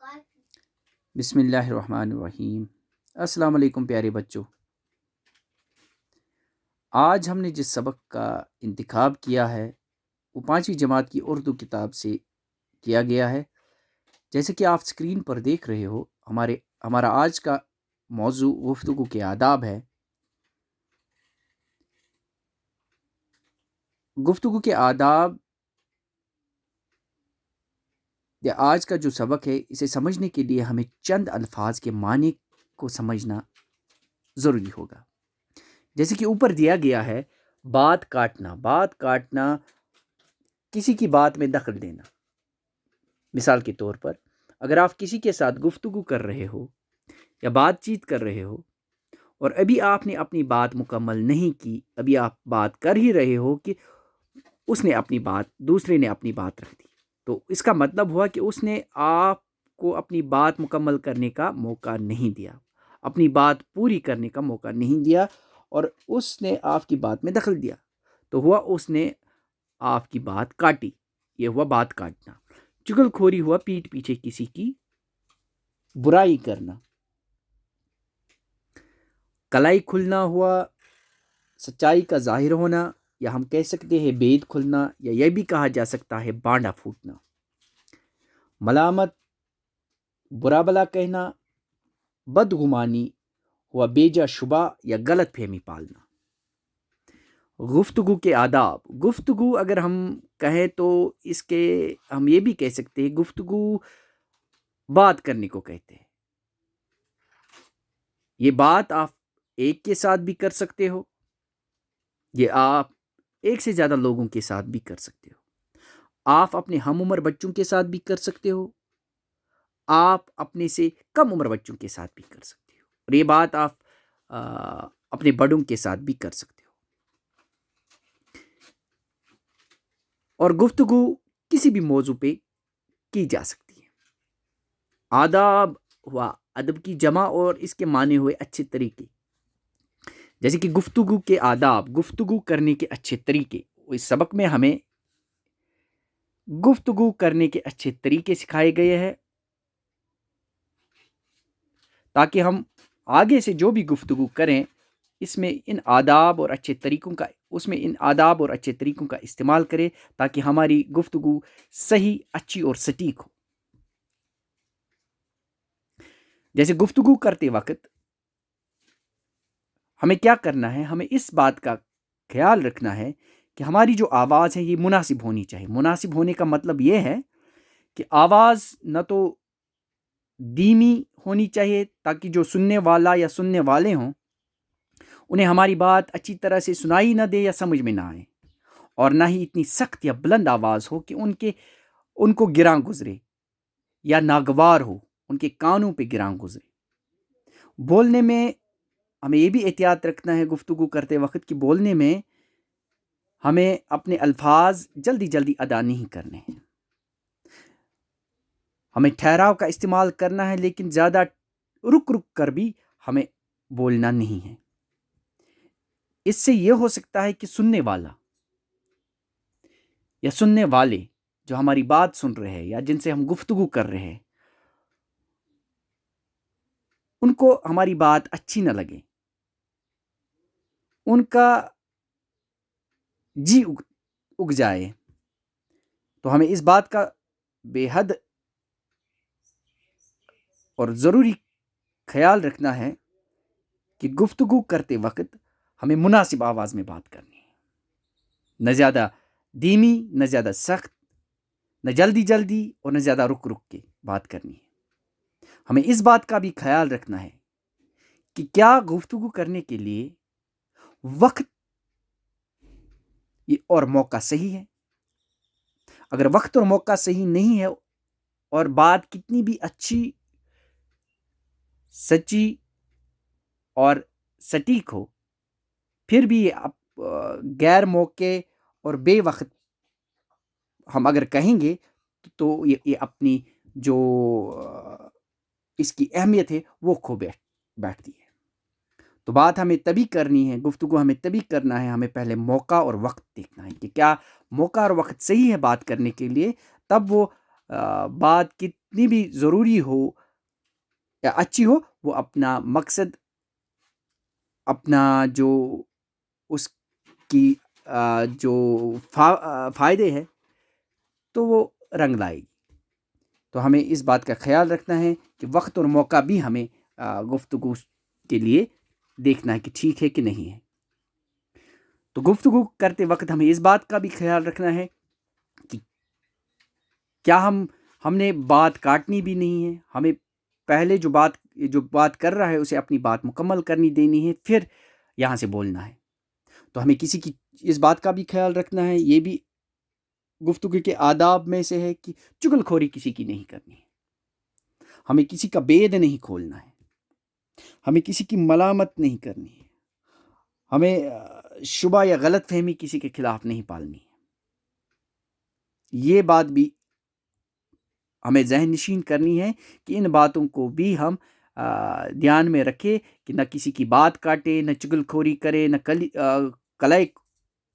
بسم اللہ الرحمن الرحیم۔ السلام علیکم پیارے بچوں۔ آج ہم نے جس سبق کا انتخاب کیا ہے وہ 5ویں جماعت کی اردو کتاب سے کیا گیا ہے۔ جیسے کہ آپ اسکرین پر دیکھ رہے ہو، ہمارا آج کا موضوع گفتگو کے آداب ہے۔ گفتگو کے آداب یا آج کا جو سبق ہے، اسے سمجھنے کے لیے ہمیں چند الفاظ کے معنی کو سمجھنا ضروری ہوگا۔ جیسے کہ اوپر دیا گیا ہے، بات کاٹنا کسی کی بات میں دخل دینا۔ مثال کے طور پر، اگر آپ کسی کے ساتھ گفتگو کر رہے ہو یا بات چیت کر رہے ہو اور ابھی آپ نے اپنی بات مکمل نہیں کی، ابھی آپ بات کر ہی رہے ہو کہ دوسرے نے اپنی بات رکھ دی، تو اس کا مطلب ہوا کہ اس نے آپ کو اپنی بات مکمل کرنے کا موقع نہیں دیا، اپنی بات پوری کرنے کا موقع نہیں دیا، اور اس نے آپ کی بات میں دخل دیا، تو ہوا اس نے آپ کی بات کاٹی۔ یہ ہوا بات کاٹنا۔ چغل خوری ہوا پیٹھ پیچھے کسی کی برائی کرنا۔ کلائی کھلنا ہوا سچائی کا ظاہر ہونا، یا ہم کہہ سکتے ہیں بید کھلنا، یا یہ بھی کہا جا سکتا ہے بانڈا پھوٹنا۔ ملامت برا بلا کہنا، بدگمانی ہوا بیجا شبہ یا غلط فہمی پالنا۔ گفتگو کے آداب۔ گفتگو اگر ہم کہیں تو اس کے ہم یہ بھی کہہ سکتے ہیں، گفتگو بات کرنے کو کہتے ہیں۔ یہ بات آپ ایک کے ساتھ بھی کر سکتے ہو، یہ آپ ایک سے زیادہ لوگوں کے ساتھ بھی کر سکتے ہو۔ آپ اپنے ہم عمر بچوں کے ساتھ بھی کر سکتے ہو، آپ اپنے سے کم عمر بچوں کے ساتھ بھی کر سکتے ہو، اور یہ بات آپ اپنے بڑوں کے ساتھ بھی کر سکتے ہو۔ اور گفتگو کسی بھی موضوع پہ کی جا سکتی ہے۔ آداب ہوا ادب کی جمع اور اس کے معنی ہوئے اچھے طریقے۔ جیسے کہ گفتگو کے آداب، گفتگو کرنے کے اچھے طریقے۔ اس سبق میں ہمیں گفتگو کرنے کے اچھے طریقے سکھائے گئے ہیں، تاکہ ہم آگے سے جو بھی گفتگو کریں اس میں ان آداب اور اچھے طریقوں کا استعمال کریں، تاکہ ہماری گفتگو صحیح، اچھی اور سٹیک ہو۔ جیسے گفتگو کرتے وقت ہمیں کیا کرنا ہے؟ ہمیں اس بات کا خیال رکھنا ہے کہ ہماری جو آواز ہے یہ مناسب ہونی چاہیے۔ مناسب ہونے کا مطلب یہ ہے کہ آواز نہ تو دھیمی ہونی چاہیے تاکہ جو سننے والا یا سننے والے ہوں انہیں ہماری بات اچھی طرح سے سنائی نہ دے یا سمجھ میں نہ آئے، اور نہ ہی اتنی سخت یا بلند آواز ہو کہ ان کو گراں گزرے یا ناگوار ہو، ان کے کانوں پہ گراں گزرے۔ بولنے میں ہمیں یہ بھی احتیاط رکھنا ہے گفتگو کرتے وقت کہ بولنے میں ہمیں اپنے الفاظ جلدی ادا نہیں کرنے ہیں۔ ہمیں ٹھہراؤ کا استعمال کرنا ہے، لیکن زیادہ رک کر بھی ہمیں بولنا نہیں ہے۔ اس سے یہ ہو سکتا ہے کہ سننے والا یا سننے والے جو ہماری بات سن رہے ہیں یا جن سے ہم گفتگو کر رہے ہیں، ان کو ہماری بات اچھی نہ لگے، ان کا جی اگ جائے، تو ہمیں اس بات کا بے حد اور ضروری خیال رکھنا ہے کہ گفتگو کرتے وقت ہمیں مناسب آواز میں بات کرنی ہے، نہ زیادہ دھیمی، نہ زیادہ سخت، نہ جلدی اور نہ زیادہ رک کے بات کرنی ہے۔ ہمیں اس بات کا بھی خیال رکھنا ہے کہ کیا گفتگو کرنے کے لیے وقت اور موقع صحیح ہے۔ اگر وقت اور موقع صحیح نہیں ہے اور بات کتنی بھی اچھی، سچی اور سٹیک ہو، پھر بھی غیر موقع اور بے وقت ہم اگر کہیں گے تو یہ اپنی جو اس کی اہمیت ہے وہ کھو بیٹھتی ہے۔ تو بات ہمیں تبھی کرنی ہے، گفتگو ہمیں تبھی کرنا ہے، ہمیں پہلے موقع اور وقت دیکھنا ہے کہ کیا موقع اور وقت صحیح ہے بات کرنے کے لیے، تب وہ بات جتنی بھی ضروری ہو یا اچھی ہو وہ اپنا مقصد، اپنا جو اس کی جو فائدے ہے تو وہ رنگ لائے گی. تو ہمیں اس بات کا خیال رکھنا ہے کہ وقت اور موقع بھی ہمیں گفتگو کے لیے دیکھنا ہے کہ ٹھیک ہے کہ نہیں ہے. تو گفتگو کرتے وقت ہمیں اس بات کا بھی خیال رکھنا ہے کہ کیا ہم نے بات کاٹنی بھی نہیں ہے. ہمیں پہلے جو بات کر رہا ہے اسے اپنی بات مکمل کرنی دینی ہے، پھر یہاں سے بولنا ہے. تو ہمیں کسی کی اس بات کا بھی خیال رکھنا ہے. یہ بھی گفتگو کے آداب میں سے ہے کہ چغل خوری کسی کی نہیں کرنی ہے. ہمیں کسی کا بید نہیں کھولنا ہے. ہمیں کسی کی ملامت نہیں کرنی ہے. ہمیں شبہ یا غلط فہمی کسی کے خلاف نہیں پالنی ہے. یہ بات بھی ہمیں ذہن نشین کرنی ہے کہ ان باتوں کو بھی ہم دھیان میں رکھے کہ نہ کسی کی بات کاٹے، نہ چغل خوری کرے، نہ کلائی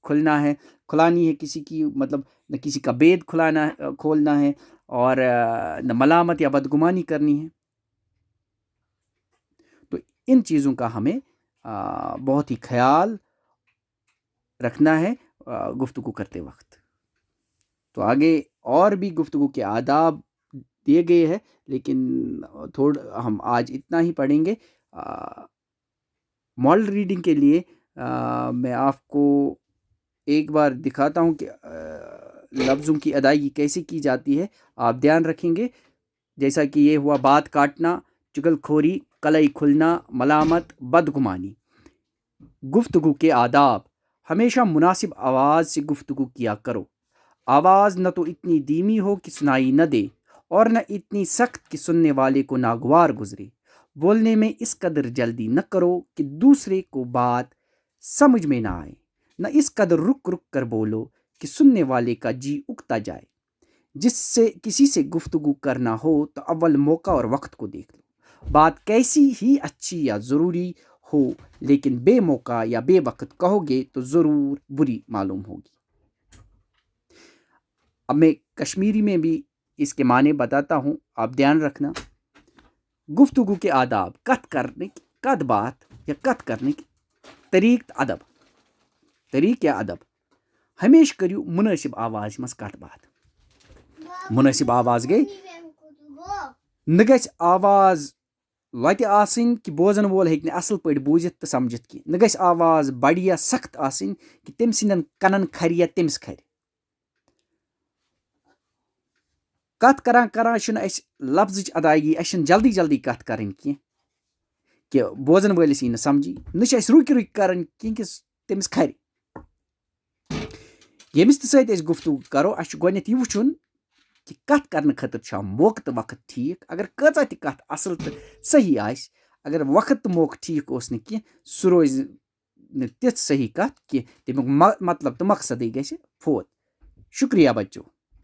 کھلانی ہے کسی کی، مطلب نہ کسی کا بید کھولنا ہے، اور نہ ملامت یا بدگمانی کرنی ہے. تو ان چیزوں کا ہمیں بہت ہی خیال رکھنا ہے گفتگو کرتے وقت. تو آگے اور بھی گفتگو کے آداب دیے گئے ہیں، لیکن ہم آج اتنا ہی پڑھیں گے. ماڈل ریڈنگ کے لیے میں آپ کو ایک بار دکھاتا ہوں کہ لفظوں کی ادائیگی کیسے کی جاتی ہے. آپ دھیان رکھیں گے جیسا کہ یہ ہوا بات کاٹنا، چغل خوری، کلائی کھلنا، ملامت، بدگمانی. گفتگو کے آداب: ہمیشہ مناسب آواز سے گفتگو کیا کرو. آواز نہ تو اتنی دھیمی ہو کہ سنائی نہ دے اور نہ اتنی سخت کہ سننے والے کو ناگوار گزرے. بولنے میں اس قدر جلدی نہ کرو کہ دوسرے کو بات سمجھ میں نہ آئے، نہ اس قدر رک رک کر بولو کہ سننے والے کا جی اکتا جائے. جس سے کسی سے گفتگو کرنا ہو تو اول موقع اور وقت کو دیکھ لو. بات کیسی ہی اچھی یا ضروری ہو لیکن بے موقع یا بے وقت کہو گے تو ضرور بری معلوم ہوگی. اب میں کشمیری میں بھی اس کے معنی بتاتا ہوں، آپ دھیان رکھنا. گفتگو کے آداب: کت کرنے کی، کت بات یا کت کرنے کی طریق یا ادب. ہمیشہ کریو مناسب آواز مز کت بات. مناسب آواز گئی نہ گژھِ آواز لۄتہِ آسٕنۍ کہ بوزن وول ہیٚکہِ نہٕ اصل پٲٹھۍ بوٗزِتھ تہٕ سمجھِتھ کینٛہہ. نہ گژھِ آواز بڑِ یا سخت آسٕنۍ کہ تٔمۍ سٕنٛدٮ۪ن کنن کھرِ یا تٔمِس کھرِ. کتھ کران چھُنہٕ اَسہِ لفظٕچ ادائیگی، اَسہِ چھنہٕ جلدی جلدی کتھ کرٕنۍ کینٛہہ کہ بوزن وٲلِس یی نہٕ سمجھی. نہ چھِ اَسہِ رُکہِ رُکہِ کرٕنۍ کینٛہہ کہ تٔمِس کھرِ. ییٚمِس تہِ سۭتۍ أسۍ گفتگو کرو اَسہِ چھُ گۄڈنٮ۪تھ یہِ وٕچھُن کہ کتھ کرنہٕ خٲطرٕ چھا موقعہٕ تہٕ وقت ٹھیٖک. اگر کۭژاہ تہِ کتھ اصل تہٕ صحیح آسہِ، اگر وقت تہٕ موقعہٕ ٹھیٖک اوس نہٕ کینٛہہ سُہ روزِ نہٕ تِژھ صحیح کتھ کینٛہہ. تمیُک مطلب تہٕ مقصدٕے گژھِ فوت. شُکریہ بچو.